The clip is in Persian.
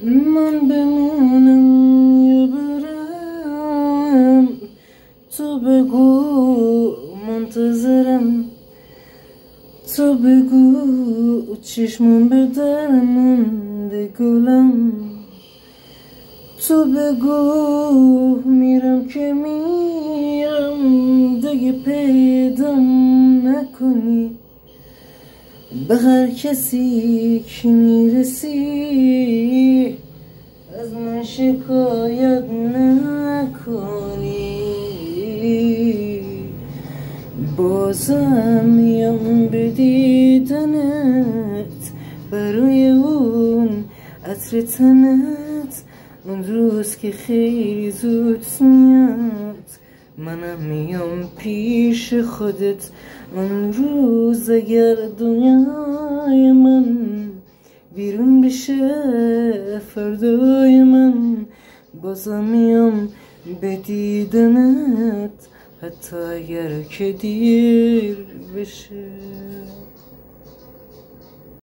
من بمونم یا برم، تو بگو منتظرم، تو بگو چشمم به در مونده گلم، تو بگو میرم که میرم دیگه پیدام نکنی، به هر کسی که میرسی از من شکایت نکنی. بازم میام به دیدنت، برای اون عطر تنت، اون روز که خیلی زود میاد، منم میام پیش خودت اون روز. اگر دنیای من بیرون بشه فردای من، بازم میام به دیدنت، حتی اگر که دیر بشه.